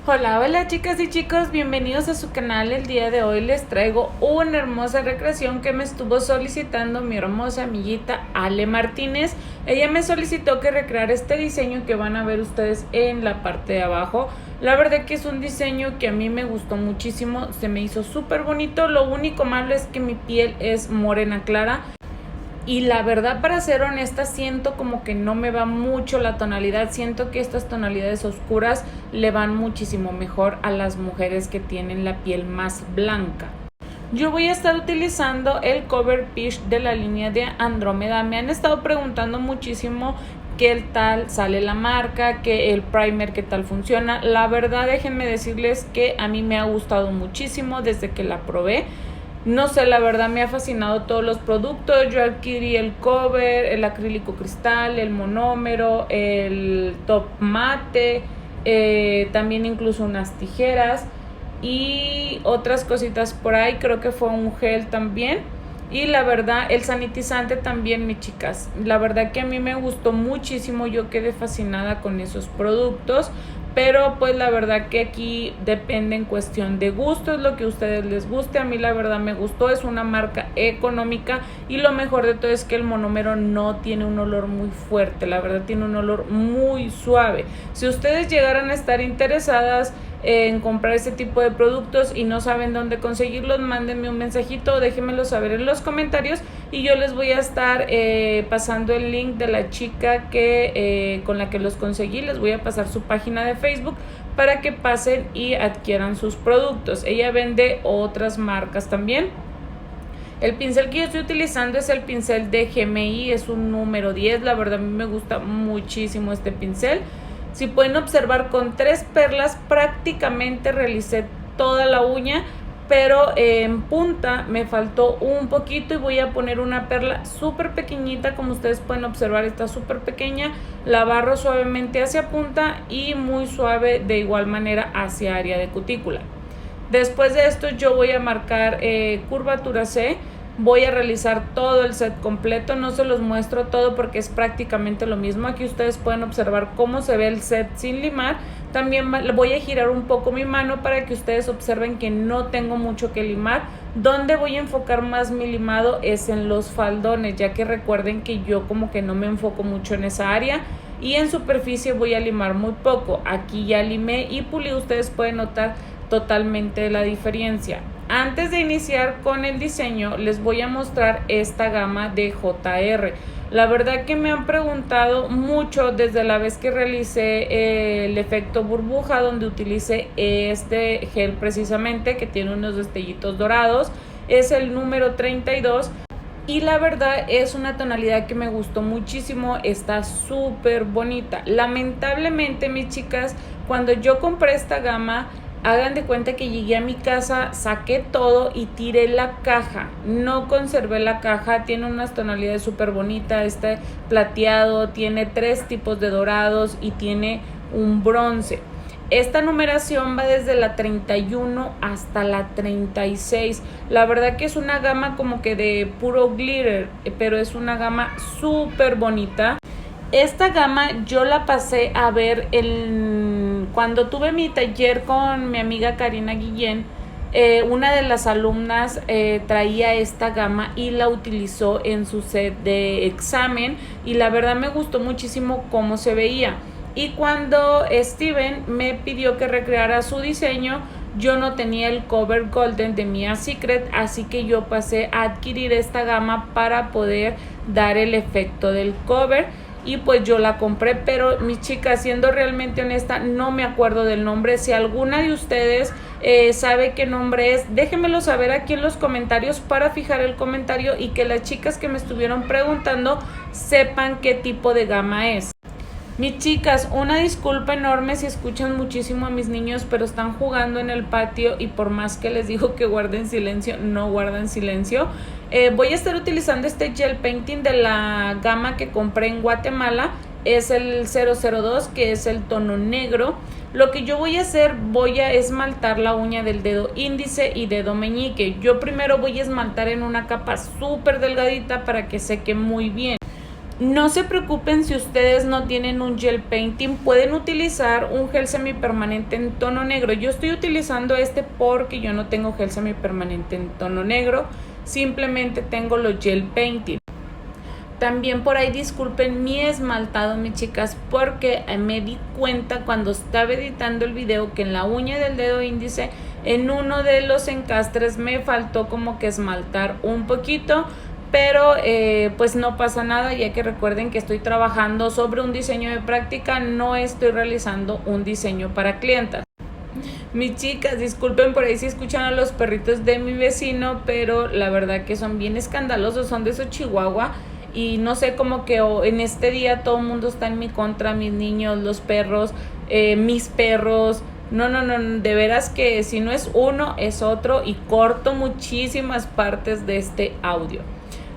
Hola chicas y chicos, bienvenidos a su canal. El día de hoy les traigo una hermosa recreación que me estuvo solicitando mi hermosa amiguita Ale Martínez. Ella me solicitó que recreara este diseño que van a ver ustedes en la parte de abajo. La verdad que es un diseño que a mí me gustó muchísimo, se me hizo súper bonito. Lo único malo es que mi piel es morena clara. Y la verdad, para ser honesta, siento como que no me va mucho la tonalidad. Siento que estas tonalidades oscuras le van muchísimo mejor a las mujeres que tienen la piel más blanca. Yo voy a estar utilizando el Cover Peach de la línea de Andrómeda. Me han estado preguntando muchísimo qué tal sale la marca, que el primer qué tal funciona. La verdad, déjenme decirles que a mí me ha gustado muchísimo desde que la probé. No sé, la verdad me ha fascinado todos los productos. Yo adquirí el cover, el acrílico cristal, el monómero, el top mate, también incluso unas tijeras y otras cositas por ahí. Creo que fue un gel también. Y la verdad, el sanitizante también, mis chicas. La verdad que a mí me gustó muchísimo. Yo quedé fascinada con esos productos. Pero pues la verdad que aquí depende en cuestión de gusto, es lo que a ustedes les guste. A mí la verdad me gustó, es una marca económica y lo mejor de todo es que el monómero no tiene un olor muy fuerte, la verdad tiene un olor muy suave. Si ustedes llegaran a estar interesadas en comprar este tipo de productos y no saben dónde conseguirlos, mándenme un mensajito o déjenmelo saber en los comentarios y yo les voy a estar pasando el link de la chica que con la que los conseguí. Les voy a pasar su página de Facebook para que pasen y adquieran sus productos. Ella vende otras marcas también. El pincel que yo estoy utilizando es el pincel de GMI, es un número 10, la verdad a mí me gusta muchísimo este pincel. Si pueden observar, con 3 perlas prácticamente realicé toda la uña, pero en punta me faltó un poquito y voy a poner una perla súper pequeñita. Como ustedes pueden observar, está súper pequeña. La barro suavemente hacia punta y muy suave de igual manera hacia área de cutícula. Después de esto yo voy a marcar curvatura C. Voy a realizar todo el set completo, no se los muestro todo porque es prácticamente lo mismo. Aquí ustedes pueden observar cómo se ve el set sin limar. También voy a girar un poco mi mano para que ustedes observen que no tengo mucho que limar. Donde voy a enfocar más mi limado es en los faldones, ya que recuerden que yo como que no me enfoco mucho en esa área. Y en superficie voy a limar muy poco. Aquí ya limé y pulí, ustedes pueden notar totalmente la diferencia. Antes de iniciar con el diseño les voy a mostrar esta gama de JR. La verdad que me han preguntado mucho desde la vez que realicé el efecto burbuja, donde utilicé este gel precisamente que tiene unos destellitos dorados. Es el número 32 y la verdad es una tonalidad que me gustó muchísimo, está súper bonita. Lamentablemente, mis chicas, cuando yo compré esta gama, hagan de cuenta que llegué a mi casa, saqué todo y tiré la caja. No conservé la caja. Tiene unas tonalidades súper bonitas. Este plateado, tiene 3 tipos de dorados y tiene un bronce. Esta numeración va desde la 31 hasta la 36. La verdad que es una gama como que de puro glitter, pero es una gama súper bonita. Esta gama yo la pasé a ver cuando tuve mi taller con mi amiga Karina Guillén. Una de las alumnas traía esta gama y la utilizó en su set de examen y la verdad me gustó muchísimo cómo se veía. Y cuando Steven me pidió que recreara su diseño, yo no tenía el cover golden de Mia Secret, así que yo pasé a adquirir esta gama para poder dar el efecto del cover. Y pues yo la compré, pero mis chicas, siendo realmente honesta, no me acuerdo del nombre. Si alguna de ustedes sabe qué nombre es, déjenmelo saber aquí en los comentarios para fijar el comentario y que las chicas que me estuvieron preguntando sepan qué tipo de gama es. Mis chicas, una disculpa enorme si escuchan muchísimo a mis niños, pero están jugando en el patio y por más que les digo que guarden silencio, no guardan silencio. Voy a estar utilizando este gel painting de la gama que compré en Guatemala. Es el 002, que es el tono negro. Lo que yo voy a hacer, voy a esmaltar la uña del dedo índice y dedo meñique. Yo primero voy a esmaltar en una capa súper delgadita para que seque muy bien. No se preocupen si ustedes no tienen un gel painting, pueden utilizar un gel semipermanente en tono negro. Yo estoy utilizando este porque yo no tengo gel semipermanente en tono negro, simplemente tengo los gel painting. También por ahí disculpen mi esmaltado, mis chicas, porque me di cuenta cuando estaba editando el video que en la uña del dedo índice, en uno de los encastres me faltó como que esmaltar un poquito. Pero pues no pasa nada, ya que recuerden que estoy trabajando sobre un diseño de práctica, no estoy realizando un diseño para clientas. Mis chicas, disculpen por ahí si escuchan a los perritos de mi vecino, pero la verdad que son bien escandalosos, son de esos Chihuahua. Y no sé, como que en este día todo el mundo está en mi contra, mis niños, los perros, mis perros. No, de veras que si no es uno, es otro, y corto muchísimas partes de este audio.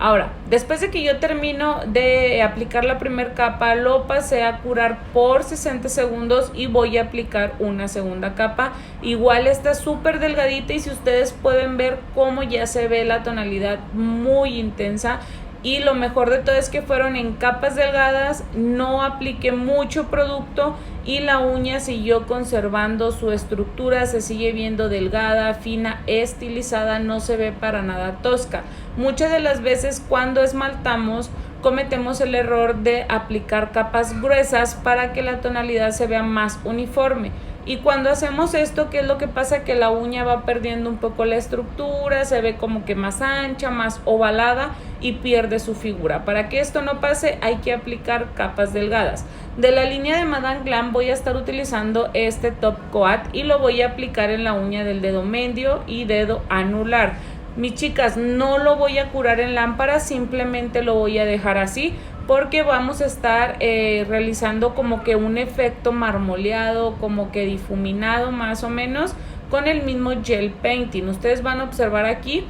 Ahora, después de que yo termino de aplicar la primera capa, lo pasé a curar por 60 segundos y voy a aplicar una segunda capa. Igual está súper delgadita y si ustedes pueden ver cómo ya se ve la tonalidad muy intensa. Y lo mejor de todo es que fueron en capas delgadas, no apliqué mucho producto y la uña siguió conservando su estructura, se sigue viendo delgada, fina, estilizada, no se ve para nada tosca. Muchas de las veces cuando esmaltamos cometemos el error de aplicar capas gruesas para que la tonalidad se vea más uniforme. Y cuando hacemos esto, ¿qué es lo que pasa? Que la uña va perdiendo un poco la estructura, se ve como que más ancha, más ovalada y pierde su figura. Para que esto no pase, hay que aplicar capas delgadas. De la línea de Madame Glam voy a estar utilizando este Top Coat y lo voy a aplicar en la uña del dedo medio y dedo anular. Mis chicas, no lo voy a curar en lámpara, simplemente lo voy a dejar así porque vamos a estar realizando como que un efecto marmoleado, como que difuminado más o menos con el mismo gel painting. Ustedes van a observar aquí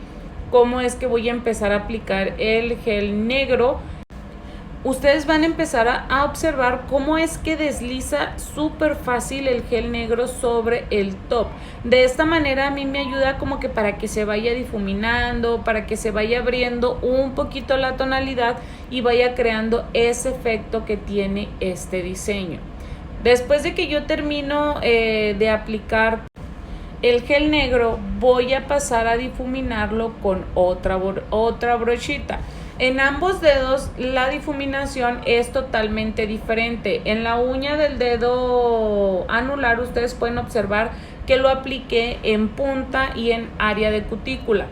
cómo es que voy a empezar a aplicar el gel negro. Ustedes van a empezar a observar cómo es que desliza súper fácil el gel negro sobre el top. De esta manera a mí me ayuda como que para que se vaya difuminando, para que se vaya abriendo un poquito la tonalidad y vaya creando ese efecto que tiene este diseño. Después de que yo termino de aplicar el gel negro, voy a pasar a difuminarlo con otra brochita. En ambos dedos la difuminación es totalmente diferente. En la uña del dedo anular ustedes pueden observar que lo apliqué en punta y en área de cutícula.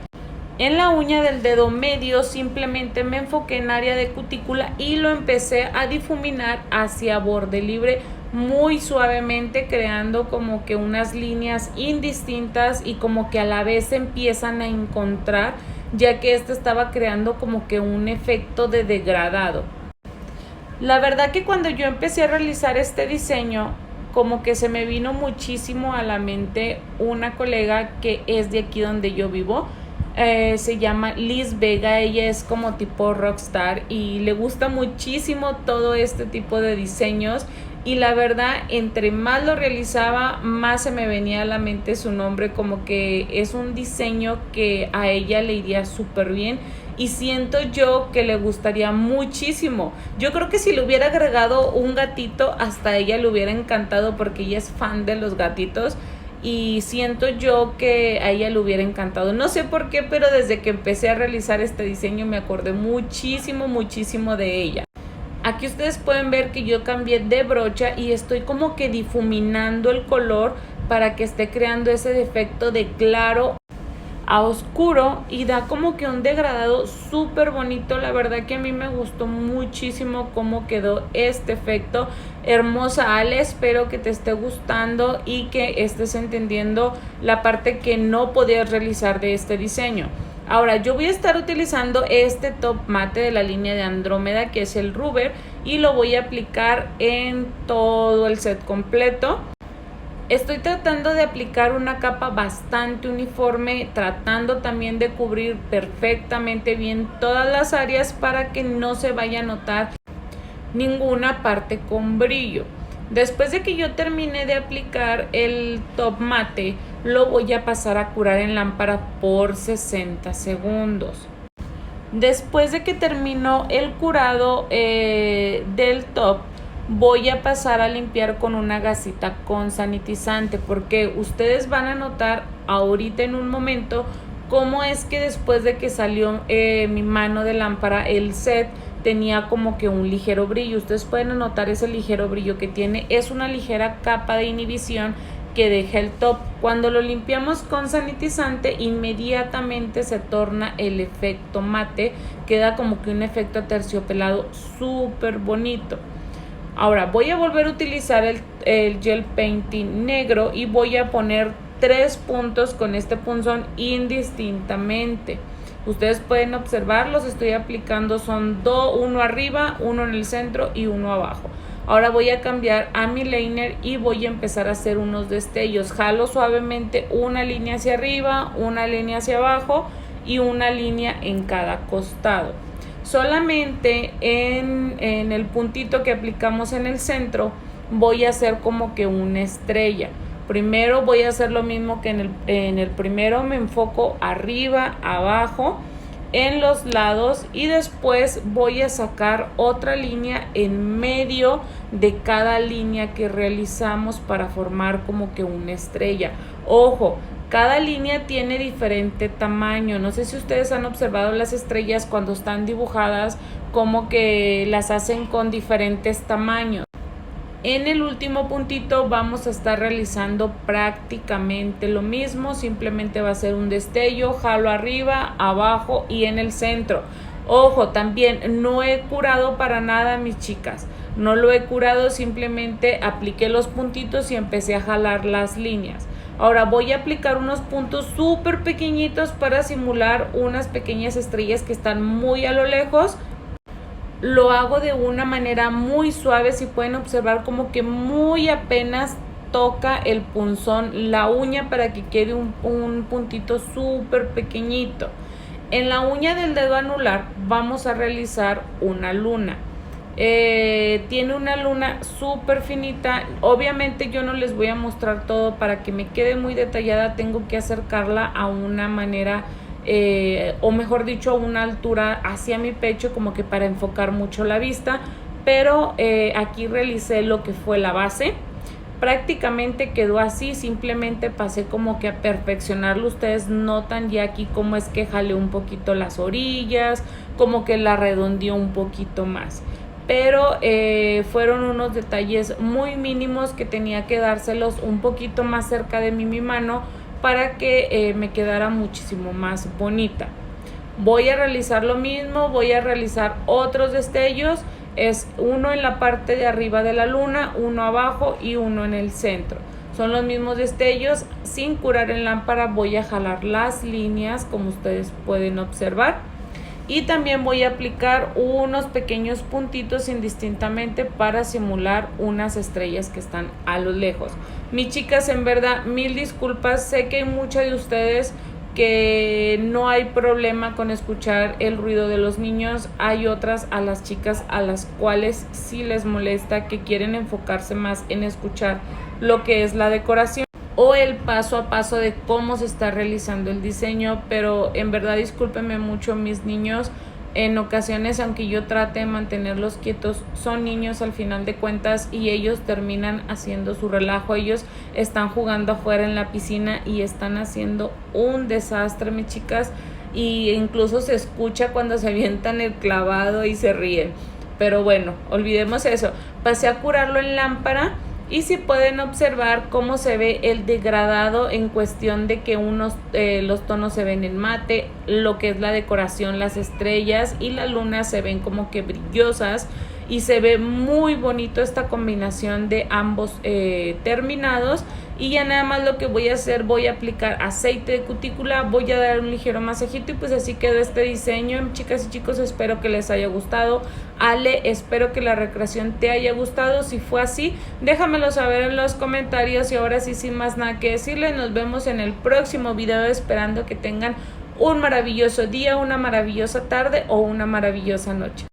En la uña del dedo medio simplemente me enfoqué en área de cutícula y lo empecé a difuminar hacia borde libre muy suavemente, creando como que unas líneas indistintas y como que a la vez se empiezan a encontrar, ya que este estaba creando como que un efecto de degradado. La verdad que cuando yo empecé a realizar este diseño, como que se me vino muchísimo a la mente una colega que es de aquí donde yo vivo. Se llama Liz Vega, ella es como tipo rockstar y le gusta muchísimo todo este tipo de diseños. Y la verdad, entre más lo realizaba, más se me venía a la mente su nombre, como que es un diseño que a ella le iría súper bien y siento yo que le gustaría muchísimo. Yo creo que si le hubiera agregado un gatito, hasta a ella le hubiera encantado porque ella es fan de los gatitos y siento yo que a ella le hubiera encantado. No sé por qué, pero desde que empecé a realizar este diseño me acordé muchísimo de ella. Aquí ustedes pueden ver que yo cambié de brocha y estoy como que difuminando el color para que esté creando ese efecto de claro a oscuro y da como que un degradado súper bonito. La verdad que a mí me gustó muchísimo cómo quedó este efecto. Hermosa Ale, espero que te esté gustando y que estés entendiendo la parte que no podías realizar de este diseño. Ahora yo voy a estar utilizando este top mate de la línea de Andrómeda, que es el Rubber, y lo voy a aplicar en todo el set completo. Estoy tratando de aplicar una capa bastante uniforme, tratando también de cubrir perfectamente bien todas las áreas para que no se vaya a notar ninguna parte con brillo. Después de que yo termine de aplicar el top mate, lo voy a pasar a curar en lámpara por 60 segundos. Después de que termino el curado del top, voy a pasar a limpiar con una gasita con sanitizante, porque ustedes van a notar ahorita en un momento cómo es que después de que salió mi mano de lámpara, el set tenía como que un ligero brillo. Ustedes pueden notar ese ligero brillo que tiene, es una ligera capa de inhibición que deja el top. Cuando lo limpiamos con sanitizante, inmediatamente se torna el efecto mate, queda como que un efecto aterciopelado súper bonito. Ahora voy a volver a utilizar el gel painting negro y voy a poner 3 puntos con este punzón indistintamente. Ustedes pueden observar, los estoy aplicando, son uno arriba, uno en el centro y uno abajo. Ahora voy a cambiar a mi liner y voy a empezar a hacer unos destellos. Jalo suavemente una línea hacia arriba, una línea hacia abajo y una línea en cada costado. Solamente en el puntito que aplicamos en el centro voy a hacer como que una estrella. Primero voy a hacer lo mismo que en el primero, me enfoco arriba, abajo, en los lados, y después voy a sacar otra línea en medio de cada línea que realizamos para formar como que una estrella. Ojo, cada línea tiene diferente tamaño. No sé si ustedes han observado las estrellas cuando están dibujadas, como que las hacen con diferentes tamaños. En el último puntito vamos a estar realizando prácticamente lo mismo, simplemente va a ser un destello, jalo arriba, abajo y en el centro. Ojo, también no he curado para nada, mis chicas, no lo he curado, simplemente apliqué los puntitos y empecé a jalar las líneas. Ahora voy a aplicar unos puntos súper pequeñitos para simular unas pequeñas estrellas que están muy a lo lejos. Lo hago de una manera muy suave, si pueden observar como que muy apenas toca el punzón la uña para que quede un puntito súper pequeñito. En la uña del dedo anular vamos a realizar una luna. Tiene una luna súper finita. Obviamente yo no les voy a mostrar todo, para que me quede muy detallada tengo que acercarla a una manera o mejor dicho a una altura hacia mi pecho, como que para enfocar mucho la vista, pero aquí realicé lo que fue la base. Prácticamente quedó así, simplemente pasé como que a perfeccionarlo. Ustedes notan ya aquí cómo es que jalé un poquito las orillas, como que la redondeó un poquito más, pero fueron unos detalles muy mínimos que tenía que dárselos un poquito más cerca de mi mano para que me quedara muchísimo más bonita. Voy a realizar lo mismo, voy a realizar otros destellos, es uno en la parte de arriba de la luna, uno abajo y uno en el centro. Son los mismos destellos, sin curar en lámpara voy a jalar las líneas como ustedes pueden observar. Y también voy a aplicar unos pequeños puntitos indistintamente para simular unas estrellas que están a lo lejos. Mis chicas, en verdad, mil disculpas. Sé que hay muchas de ustedes que no hay problema con escuchar el ruido de los niños. Hay otras, a las chicas a las cuales sí les molesta, que quieren enfocarse más en escuchar lo que es la decoración o el paso a paso de cómo se está realizando el diseño. Pero en verdad discúlpenme mucho, mis niños. En ocasiones, aunque yo trate de mantenerlos quietos, son niños al final de cuentas y ellos terminan haciendo su relajo. Ellos están jugando afuera en la piscina y están haciendo un desastre, mis chicas, y incluso se escucha cuando se avientan el clavado y se ríen. Pero bueno, olvidemos eso. Pasé a curarlo en lámpara. Y si pueden observar cómo se ve el degradado en cuestión de que los tonos se ven en mate, lo que es la decoración, las estrellas y la luna se ven como que brillosas, y se ve muy bonito esta combinación de ambos terminados. Y ya nada más lo que voy a hacer, voy a aplicar aceite de cutícula, voy a dar un ligero masajito y pues así quedó este diseño. Chicas y chicos, espero que les haya gustado. Ale, espero que la recreación te haya gustado. Si fue así, déjamelo saber en los comentarios. Y ahora sí, sin más nada que decirles, nos vemos en el próximo video, esperando que tengan un maravilloso día, una maravillosa tarde o una maravillosa noche.